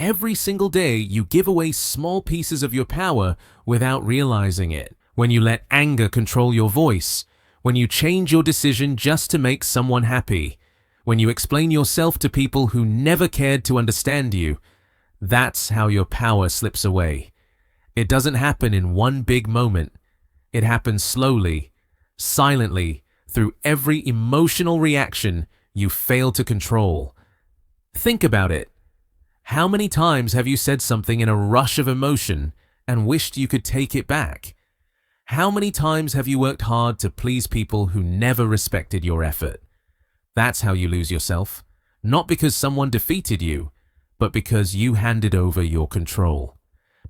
Every single day, you give away small pieces of your power without realizing it. When you let anger control your voice, when you change your decision just to make someone happy, when you explain yourself to people who never cared to understand you, that's how your power slips away. It doesn't happen in one big moment. It happens slowly, silently, through every emotional reaction you fail to control. Think about it. How many times have you said something in a rush of emotion and wished you could take it back? How many times have you worked hard to please people who never respected your effort? That's how you lose yourself, not because someone defeated you, but because you handed over your control.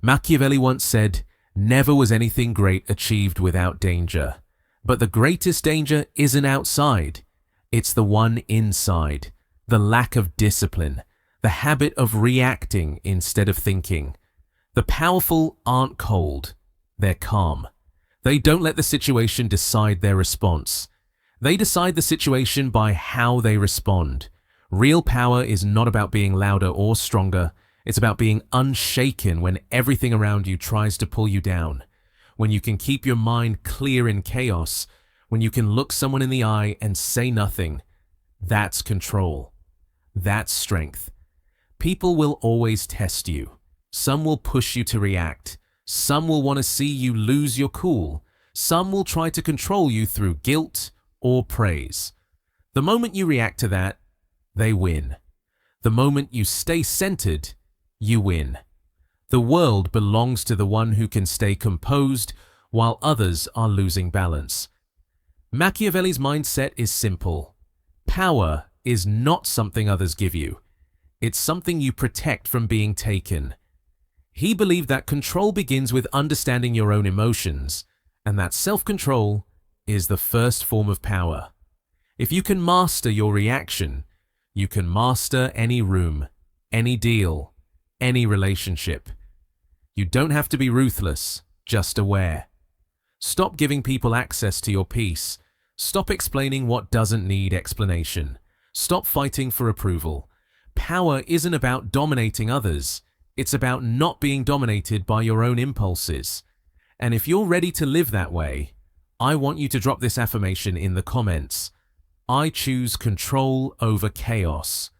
Machiavelli once said, "Never was anything great achieved without danger. But the greatest danger isn't outside. It's the one inside, the lack of discipline, the habit of reacting instead of thinking. The powerful aren't cold, they're calm. They don't let the situation decide their response. They decide the situation by how they respond. Real power is not about being louder or stronger. It's about being unshaken when everything around you tries to pull you down. When you can keep your mind clear in chaos. When you can look someone in the eye and say nothing. That's control. That's strength. People will always test you. Some will push you to react. Some will want to see you lose your cool. Some will try to control you through guilt or praise. The moment you react to that, they win. The moment you stay centered, you win. The world belongs to the one who can stay composed while others are losing balance. Machiavelli's mindset is simple. Power is not something others give you. It's something you protect from being taken. He believed that control begins with understanding your own emotions, and that self-control is the first form of power. If you can master your reaction, you can master any room, any deal, any relationship. You don't have to be ruthless, just aware. Stop giving people access to your peace. Stop explaining what doesn't need explanation. Stop fighting for approval. Power isn't about dominating others. It's about not being dominated by your own impulses. And if you're ready to live that way, I want you to drop this affirmation in the comments. I choose control over chaos.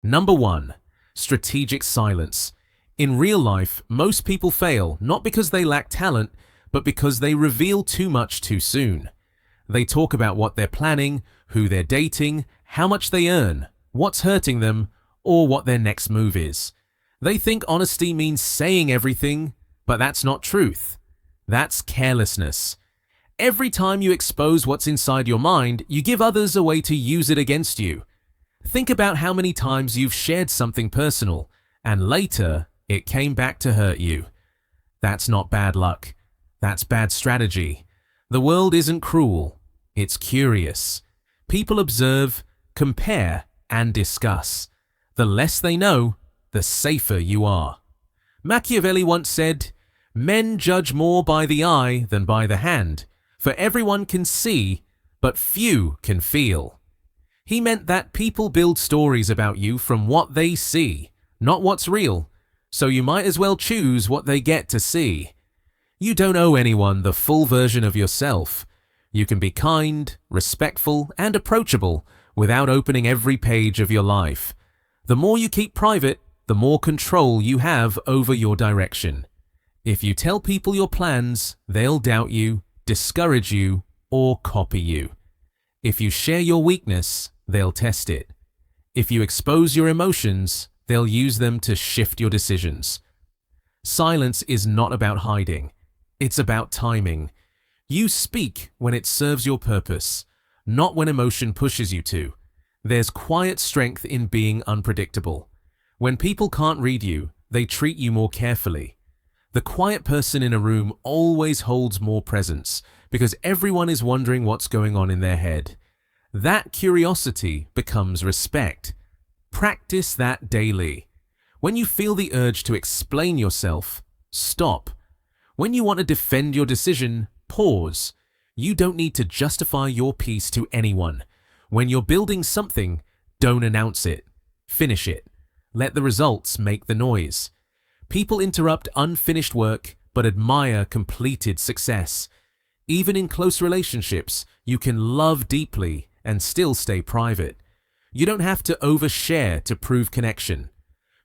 Number 1. Strategic silence. In real life, most people fail not because they lack talent, but because they reveal too much too soon. They talk about what they're planning, who they're dating, how much they earn, what's hurting them, or what their next move is. They think honesty means saying everything, but that's not truth. That's carelessness. Every time you expose what's inside your mind, you give others a way to use it against you. Think about how many times you've shared something personal, and later it came back to hurt you. That's not bad luck. That's bad strategy. The world isn't cruel. It's curious. People observe, compare, and discuss. The less they know, the safer you are. Machiavelli once said, "Men judge more by the eye than by the hand, for everyone can see, but few can feel." He meant that people build stories about you from what they see, not what's real, so you might as well choose what they get to see. You don't owe anyone the full version of yourself. You can be kind, respectful, and approachable without opening every page of your life. The more you keep private, the more control you have over your direction. If you tell people your plans, they'll doubt you, discourage you, or copy you. If you share your weakness, they'll test it. If you expose your emotions, they'll use them to shift your decisions. Silence is not about hiding. It's about timing. You speak when it serves your purpose, not when emotion pushes you to. There's quiet strength in being unpredictable. When people can't read you, they treat you more carefully. The quiet person in a room always holds more presence because everyone is wondering what's going on in their head. That curiosity becomes respect. Practice that daily. When you feel the urge to explain yourself, stop. When you want to defend your decision, pause. You don't need to justify your piece to anyone. When you're building something, don't announce it. Finish it. Let the results make the noise. People interrupt unfinished work but admire completed success. Even in close relationships, you can love deeply and still stay private. You don't have to overshare to prove connection.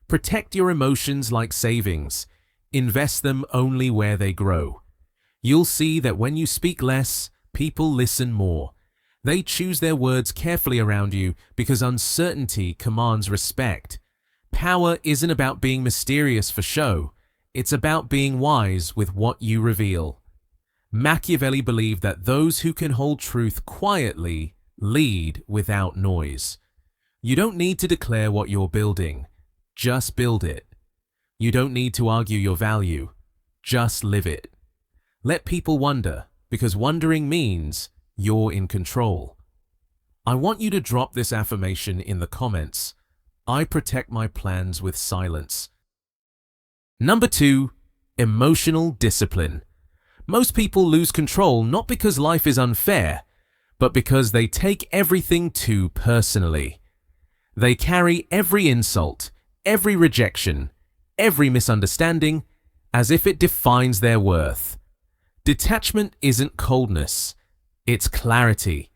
Protect your emotions like savings. Invest them only where they grow. You'll see that when you speak less, people listen more. They choose their words carefully around you because uncertainty commands respect. Power isn't about being mysterious for show. It's about being wise with what you reveal. Machiavelli believed that those who can hold truth quietly lead without noise. You don't need to declare what you're building. Just build it. You don't need to argue your value. Just live it. Let people wonder, because wondering means you're in control. I want you to drop this affirmation in the comments. I protect my plans with silence. Number 2, emotional discipline. Most people lose control not because life is unfair, but because they take everything too personally. They carry every insult, every rejection, every misunderstanding, as if it defines their worth. Detachment isn't coldness, it's clarity.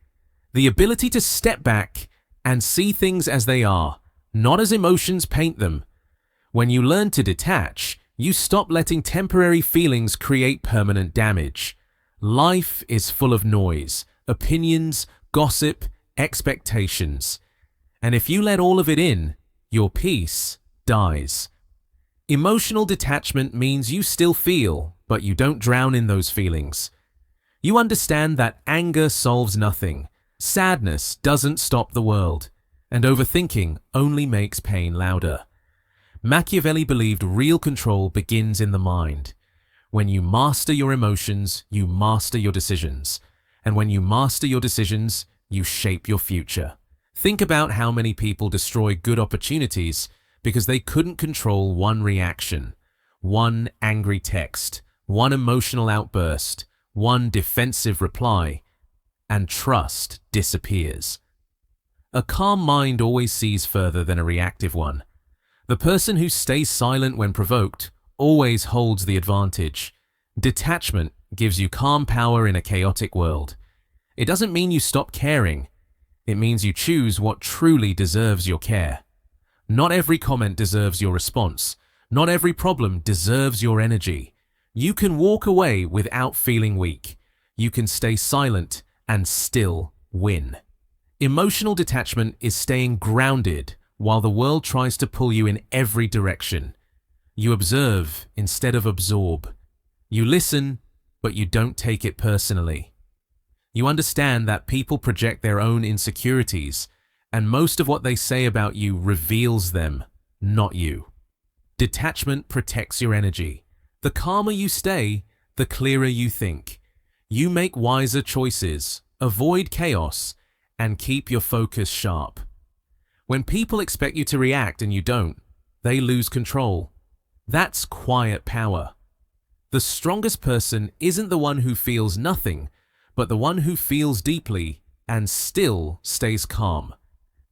The ability to step back and see things as they are, not as emotions paint them. When you learn to detach, you stop letting temporary feelings create permanent damage. Life is full of noise, opinions, gossip, expectations. And if you let all of it in, your peace dies. Emotional detachment means you still feel, but you don't drown in those feelings. You understand that anger solves nothing, sadness doesn't stop the world, and overthinking only makes pain louder. Machiavelli believed real control begins in the mind. When you master your emotions, you master your decisions. And when you master your decisions, you shape your future. Think about how many people destroy good opportunities because they couldn't control one reaction, one angry text, one emotional outburst, one defensive reply, and trust disappears. A calm mind always sees further than a reactive one. The person who stays silent when provoked always holds the advantage. Detachment gives you calm power in a chaotic world. It doesn't mean you stop caring. It means you choose what truly deserves your care. Not every comment deserves your response. Not every problem deserves your energy. You can walk away without feeling weak. You can stay silent and still win. Emotional detachment is staying grounded while the world tries to pull you in every direction. You observe instead of absorb. You listen, but you don't take it personally. You understand that people project their own insecurities, and most of what they say about you reveals them, not you. Detachment protects your energy. The calmer you stay, the clearer you think. You make wiser choices, avoid chaos, and keep your focus sharp. When people expect you to react and you don't, they lose control. That's quiet power. The strongest person isn't the one who feels nothing, but the one who feels deeply and still stays calm.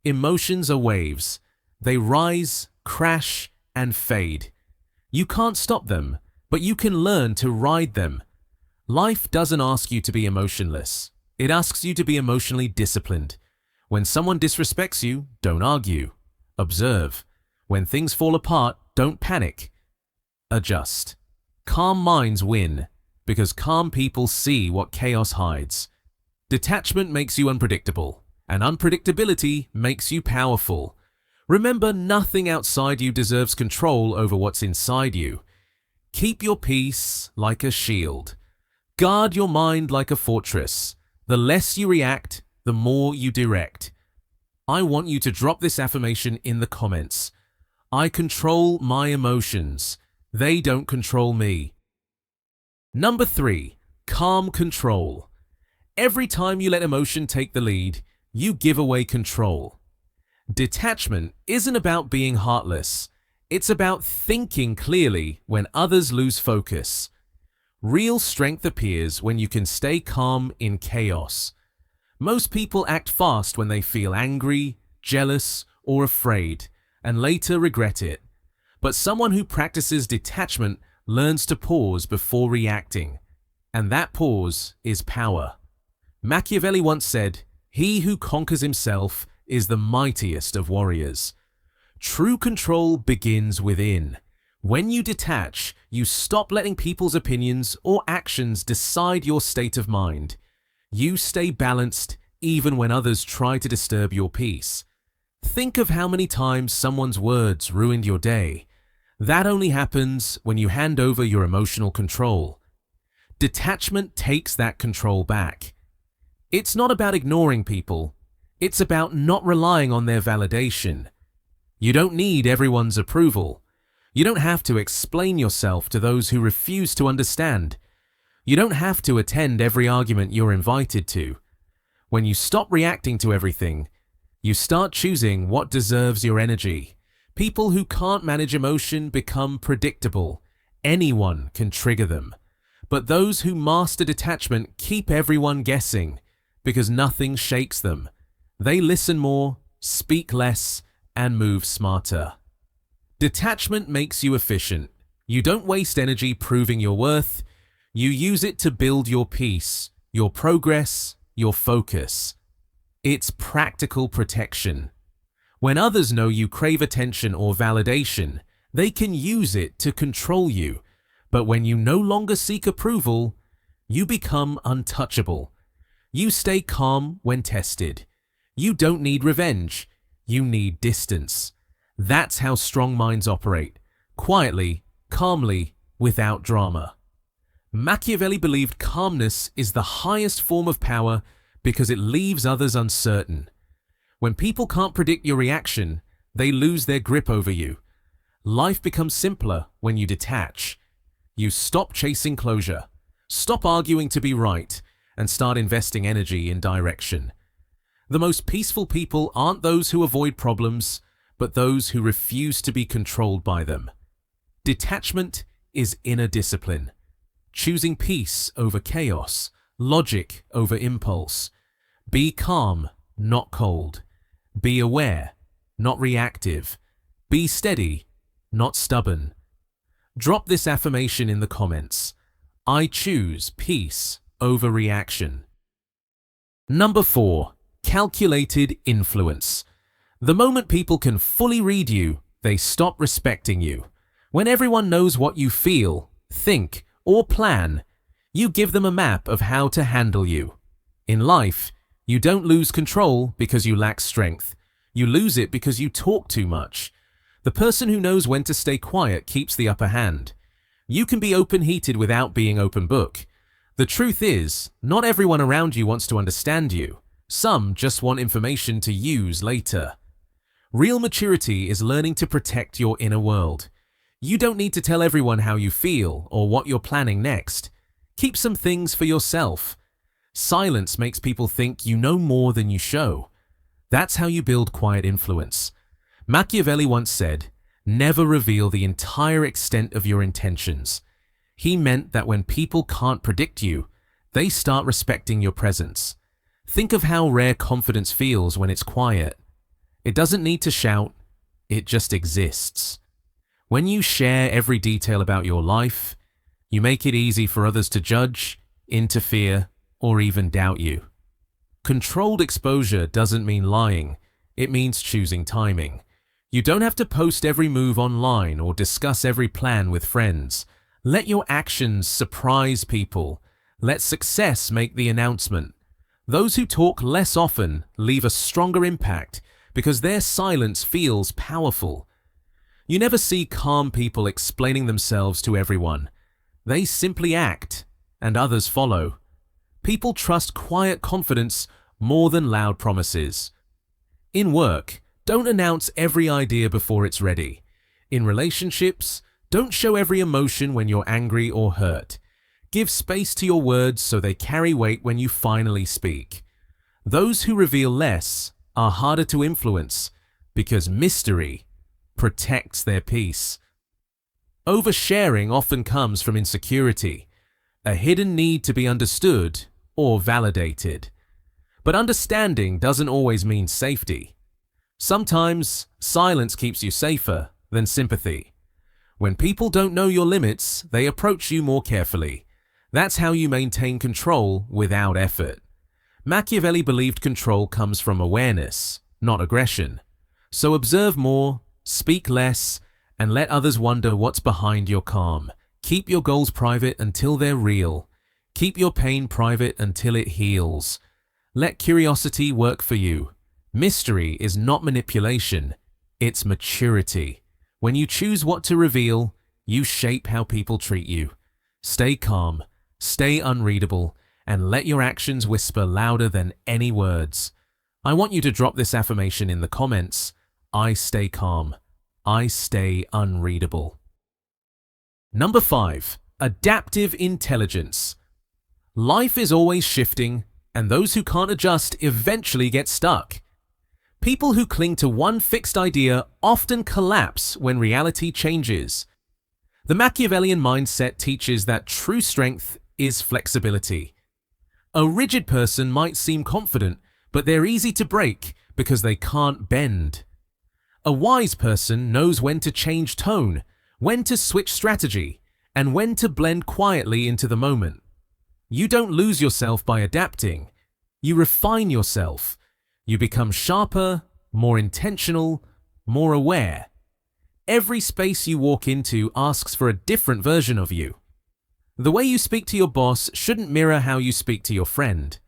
Emotions are waves. They rise, crash, and fade. You can't stop them, but you can learn to ride them. Life doesn't ask you to be emotionless. It asks you to be emotionally disciplined. When someone disrespects you, don't argue. Observe. When things fall apart, don't panic. Adjust. Calm minds win, because calm people see what chaos hides. Detachment makes you unpredictable, and unpredictability makes you powerful. Remember, nothing outside you deserves control over what's inside you. Keep your peace like a shield. Guard your mind like a fortress. The less you react, the more you direct. I want you to drop this affirmation in the comments. I control my emotions. They don't control me. Number 3, calm control. Every time you let emotion take the lead, you give away control. Detachment isn't about being heartless. It's about thinking clearly when others lose focus. Real strength appears when you can stay calm in chaos. Most people act fast when they feel angry, jealous, or afraid, and later regret it. But someone who practices detachment learns to pause before reacting, and that pause is power. Machiavelli once said, "He who conquers himself is the mightiest of warriors." True control begins within. When you detach, you stop letting people's opinions or actions decide your state of mind. You stay balanced even when others try to disturb your peace. Think of how many times someone's words ruined your day. That only happens when you hand over your emotional control. Detachment takes that control back. It's not about ignoring people. It's about not relying on their validation. You don't need everyone's approval. You don't have to explain yourself to those who refuse to understand. You don't have to attend every argument you're invited to. When you stop reacting to everything, you start choosing what deserves your energy. People who can't manage emotion become predictable. Anyone can trigger them. But those who master detachment keep everyone guessing, because nothing shakes them. They listen more, speak less, and move smarter. Detachment makes you efficient. You don't waste energy proving your worth. You use it to build your peace, your progress, your focus. It's practical protection. When others know you crave attention or validation, they can use it to control you. But when you no longer seek approval, you become untouchable. You stay calm when tested. You don't need revenge. You need distance. That's how strong minds operate. Quietly, calmly, without drama. Machiavelli believed calmness is the highest form of power because it leaves others uncertain. When people can't predict your reaction, they lose their grip over you. Life becomes simpler when you detach. You stop chasing closure, stop arguing to be right, and start investing energy in direction. The most peaceful people aren't those who avoid problems, but those who refuse to be controlled by them. Detachment is inner discipline, choosing peace over chaos, logic over impulse. Be calm, not cold. Be aware, not reactive. Be steady, not stubborn. Drop this affirmation in the comments. I choose peace over reaction. Number 4. Calculated influence. The moment people can fully read you, they stop respecting you. When everyone knows what you feel, think, or plan, you give them a map of how to handle you. In life, you don't lose control because you lack strength. You lose it because you talk too much. The person who knows when to stay quiet keeps the upper hand. You can be open-heated without being open book. The truth is, not everyone around you wants to understand you. Some just want information to use later. Real maturity is learning to protect your inner world. You don't need to tell everyone how you feel or what you're planning next. Keep some things for yourself. Silence makes people think you know more than you show. That's how you build quiet influence. Machiavelli once said, "Never reveal the entire extent of your intentions." He meant that when people can't predict you, they start respecting your presence. Think of how rare confidence feels when it's quiet. It doesn't need to shout, it just exists. When you share every detail about your life, you make it easy for others to judge, interfere, or even doubt you. Controlled exposure doesn't mean lying, it means choosing timing. You don't have to post every move online or discuss every plan with friends. Let your actions surprise people. Let success make the announcement. Those who talk less often leave a stronger impact because their silence feels powerful. You never see calm people explaining themselves to everyone. They simply act, and others follow. People trust quiet confidence more than loud promises. In work, don't announce every idea before it's ready. In relationships, don't show every emotion when you're angry or hurt. Give space to your words so they carry weight when you finally speak. Those who reveal less are harder to influence because mystery protects their peace. Oversharing often comes from insecurity, a hidden need to be understood or validated. But understanding doesn't always mean safety. Sometimes silence keeps you safer than sympathy. When people don't know your limits, they approach you more carefully. That's how you maintain control without effort. Machiavelli believed control comes from awareness, not aggression. So observe more, speak less, and let others wonder what's behind your calm. Keep your goals private until they're real. Keep your pain private until it heals. Let curiosity work for you. Mystery is not manipulation, it's maturity. When you choose what to reveal, you shape how people treat you. Stay calm, stay unreadable, and let your actions whisper louder than any words. I want you to drop this affirmation in the comments. I stay calm. I stay unreadable. Number 5. Adaptive intelligence. Life is always shifting, and those who can't adjust eventually get stuck. People who cling to one fixed idea often collapse when reality changes. The Machiavellian mindset teaches that true strength is flexibility. A rigid person might seem confident, but they're easy to break because they can't bend. A wise person knows when to change tone, when to switch strategy, and when to blend quietly into the moment. You don't lose yourself by adapting. You refine yourself. You become sharper, more intentional, more aware. Every space you walk into asks for a different version of you. The way you speak to your boss shouldn't mirror how you speak to your friend.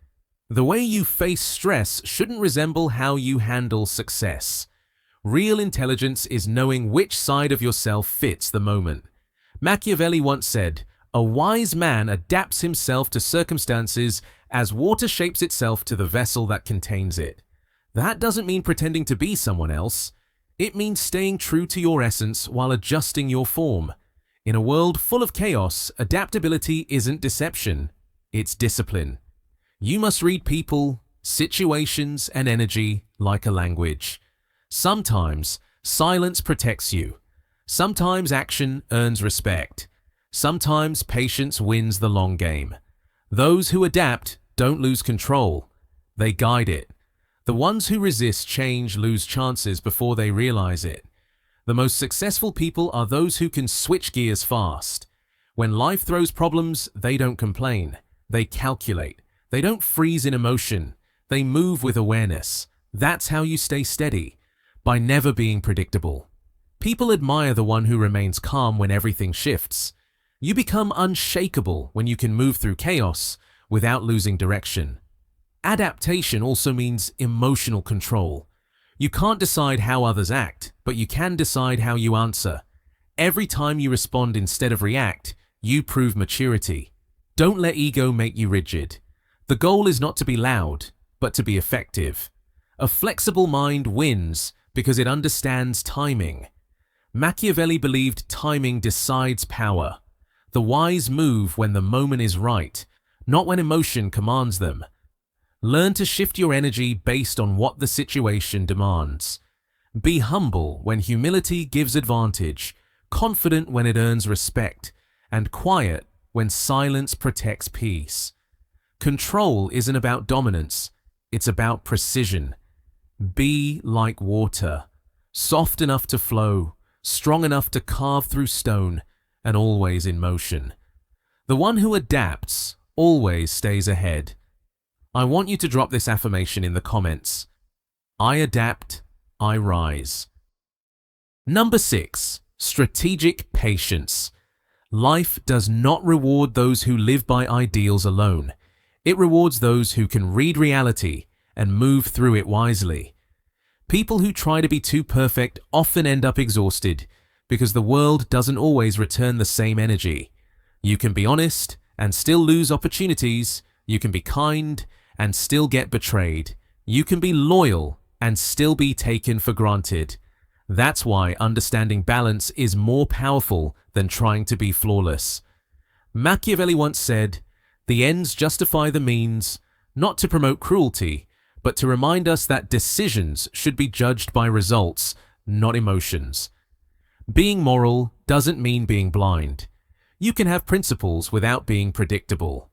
The way you face stress shouldn't resemble how you handle success. Real intelligence is knowing which side of yourself fits the moment. Machiavelli once said, "A wise man adapts himself to circumstances as water shapes itself to the vessel that contains it." That doesn't mean pretending to be someone else. It means staying true to your essence while adjusting your form. In a world full of chaos, adaptability isn't deception, it's discipline. You must read people, situations, and energy like a language. Sometimes silence protects you. Sometimes action earns respect. Sometimes patience wins the long game. Those who adapt don't lose control. They guide it. The ones who resist change lose chances before they realize it. The most successful people are those who can switch gears fast. When life throws problems, they don't complain. They calculate. They don't freeze in emotion. They move with awareness. That's how you stay steady, by never being predictable. People admire the one who remains calm when everything shifts. You become unshakable when you can move through chaos without losing direction. Adaptation also means emotional control. You can't decide how others act, but you can decide how you answer. Every time you respond instead of react, you prove maturity. Don't let ego make you rigid. The goal is not to be loud, but to be effective. A flexible mind wins because it understands timing. Machiavelli believed timing decides power. The wise move when the moment is right, not when emotion commands them. Learn to shift your energy based on what the situation demands. Be humble when humility gives advantage, confident when it earns respect, and quiet when silence protects peace. Control isn't about dominance, it's about precision. Be like water, soft enough to flow, strong enough to carve through stone, and always in motion. The one who adapts always stays ahead. I want you to drop this affirmation in the comments. I adapt, I rise. Number 6. Strategic patience. Life does not reward those who live by ideals alone. It rewards those who can read reality and move through it wisely. People who try to be too perfect often end up exhausted because the world doesn't always return the same energy. You can be honest and still lose opportunities. You can be kind and still get betrayed. You can be loyal and still be taken for granted. That's why understanding balance is more powerful than trying to be flawless. Machiavelli once said, "The ends justify the means, not to promote cruelty, but to remind us that decisions should be judged by results, not emotions." Being moral doesn't mean being blind. You can have principles without being predictable.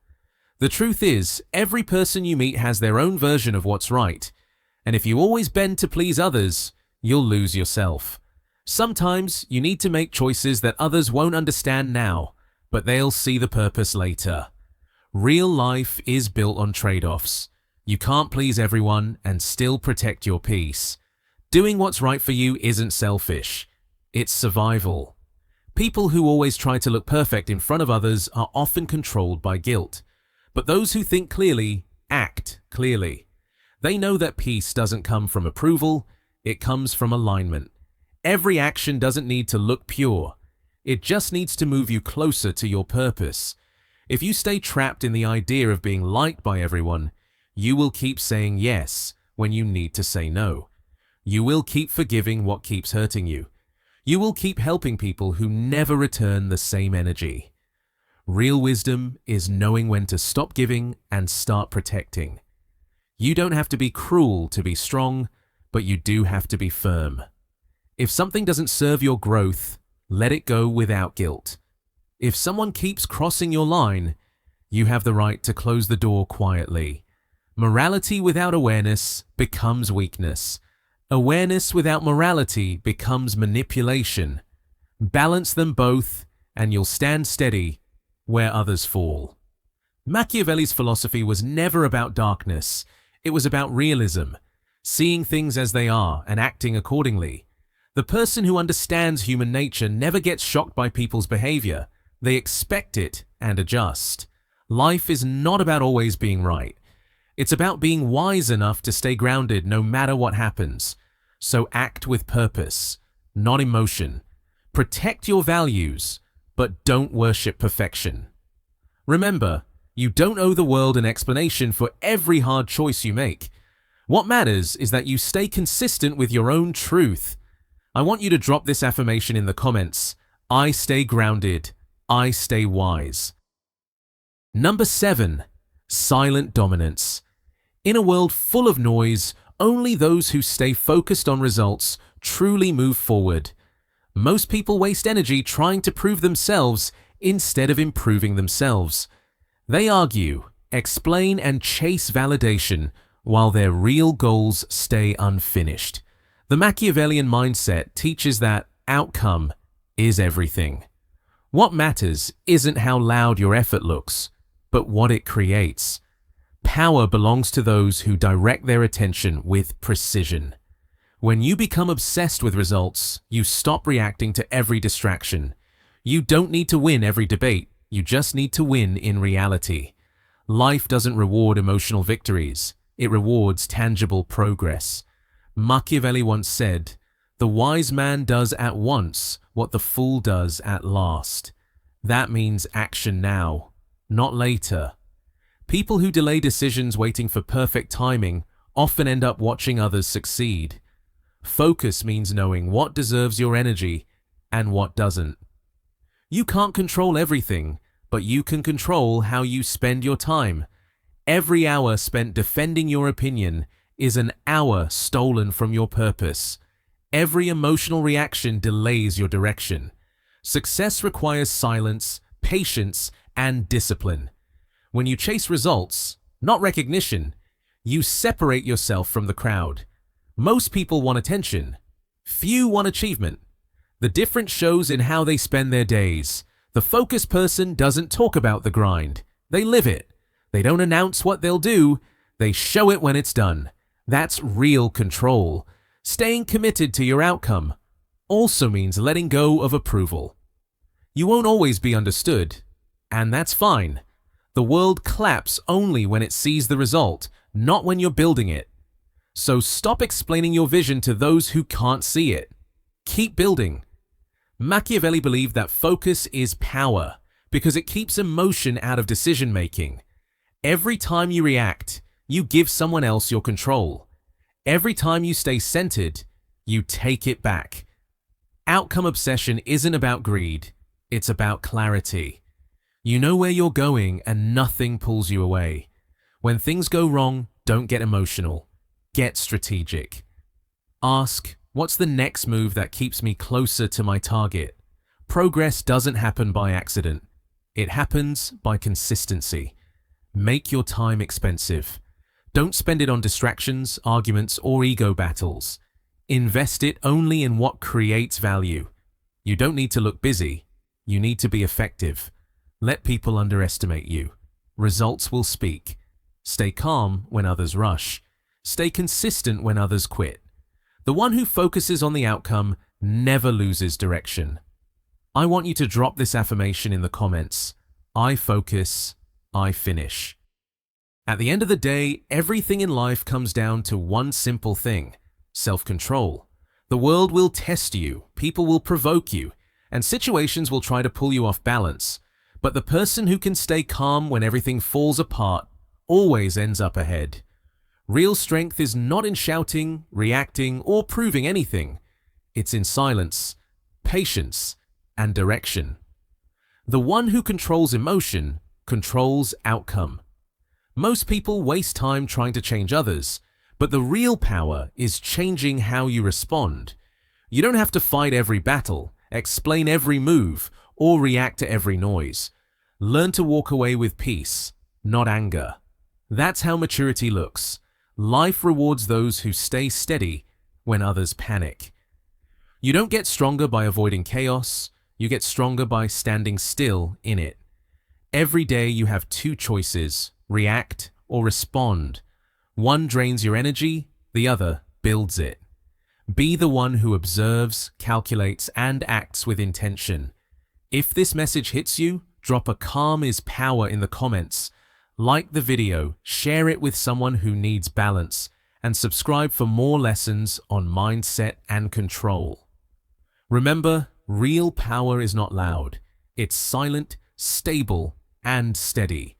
The truth is, every person you meet has their own version of what's right, And if you always bend to please others, you'll lose yourself. Sometimes you need to make choices that others won't understand now, but they'll see the purpose later. Real life is built on trade-offs. You can't please everyone and still protect your peace. Doing what's right for you isn't selfish. It's survival. People who always try to look perfect in front of others are often controlled by guilt. But those who think clearly act clearly. They know that peace doesn't come from approval, it comes from alignment. Every action doesn't need to look pure. It just needs to move you closer to your purpose. If you stay trapped in the idea of being liked by everyone, you will keep saying yes when you need to say no. You will keep forgiving what keeps hurting you. You will keep helping people who never return the same energy. Real wisdom is knowing when to stop giving and start protecting. You don't have to be cruel to be strong, but you do have to be firm. If something doesn't serve your growth, let it go without guilt. If someone keeps crossing your line, you have the right to close the door quietly. Morality without awareness becomes weakness. Awareness without morality becomes manipulation. Balance them both, and you'll stand steady where others fall. Machiavelli's philosophy was never about darkness. It was about realism, seeing things as they are and acting accordingly. The person who understands human nature never gets shocked by people's behavior. They expect it and adjust. Life is not about always being right. It's about being wise enough to stay grounded no matter what happens. So act with purpose, not emotion. Protect your values, but don't worship perfection. Remember, you don't owe the world an explanation for every hard choice you make. What matters is that you stay consistent with your own truth. I want you to drop this affirmation in the comments. I stay grounded. I stay wise. Number 7. Silent dominance. In a world full of noise, only those who stay focused on results truly move forward. Most people waste energy trying to prove themselves instead of improving themselves. They argue, explain, and chase validation while their real goals stay unfinished. The Machiavellian mindset teaches that outcome is everything. What matters isn't how loud your effort looks, but what it creates. Power belongs to those who direct their attention with precision. When you become obsessed with results, you stop reacting to every distraction. You don't need to win every debate, you just need to win in reality. Life doesn't reward emotional victories, it rewards tangible progress. Machiavelli once said, "The wise man does at once what the fool does at last." That means action now, not later. People who delay decisions waiting for perfect timing often end up watching others succeed. Focus means knowing what deserves your energy and what doesn't. You can't control everything, but you can control how you spend your time. Every hour spent defending your opinion is an hour stolen from your purpose. Every emotional reaction delays your direction. Success requires silence, patience, and discipline. When you chase results, not recognition, you separate yourself from the crowd. Most people want attention. Few want achievement. The difference shows in how they spend their days. The focused person doesn't talk about the grind. They live it. They don't announce what they'll do. They show it when it's done. That's real control. Staying committed to your outcome also means letting go of approval. You won't always be understood, and that's fine. The world claps only when it sees the result, not when you're building it. So stop explaining your vision to those who can't see it. Keep building. Machiavelli believed that focus is power because it keeps emotion out of decision-making. Every time you react, you give someone else your control. Every time you stay centered, you take it back. Outcome obsession isn't about greed, it's about clarity. You know where you're going and nothing pulls you away. When things go wrong, don't get emotional. Get strategic. Ask, what's the next move that keeps me closer to my target? Progress doesn't happen by accident. It happens by consistency. Make your time expensive. Don't spend it on distractions, arguments, or ego battles. Invest it only in what creates value. You don't need to look busy. You need to be effective. Let people underestimate you. Results will speak. Stay calm when others rush. Stay consistent when others quit. The one who focuses on the outcome never loses direction. I want you to drop this affirmation in the comments. I focus, I finish. At the end of the day, everything in life comes down to one simple thing: self-control. The world will test you, people will provoke you, and situations will try to pull you off balance. But the person who can stay calm when everything falls apart always ends up ahead. Real strength is not in shouting, reacting, or proving anything. It's in silence, patience, and direction. The one who controls emotion controls outcome. Most people waste time trying to change others, but the real power is changing how you respond. You don't have to fight every battle, explain every move, or react to every noise. Learn to walk away with peace, not anger. That's how maturity looks. Life rewards those who stay steady when others panic. You don't get stronger by avoiding chaos. You get stronger by standing still in it. Every day you have two choices: react or respond. One drains your energy, the other builds it. Be the one who observes, calculates, and acts with intention. If this message hits you, drop a "calm is power" in the comments. Like the video, share it with someone who needs balance, and subscribe for more lessons on mindset and control. Remember, real power is not loud. It's silent, stable, and steady.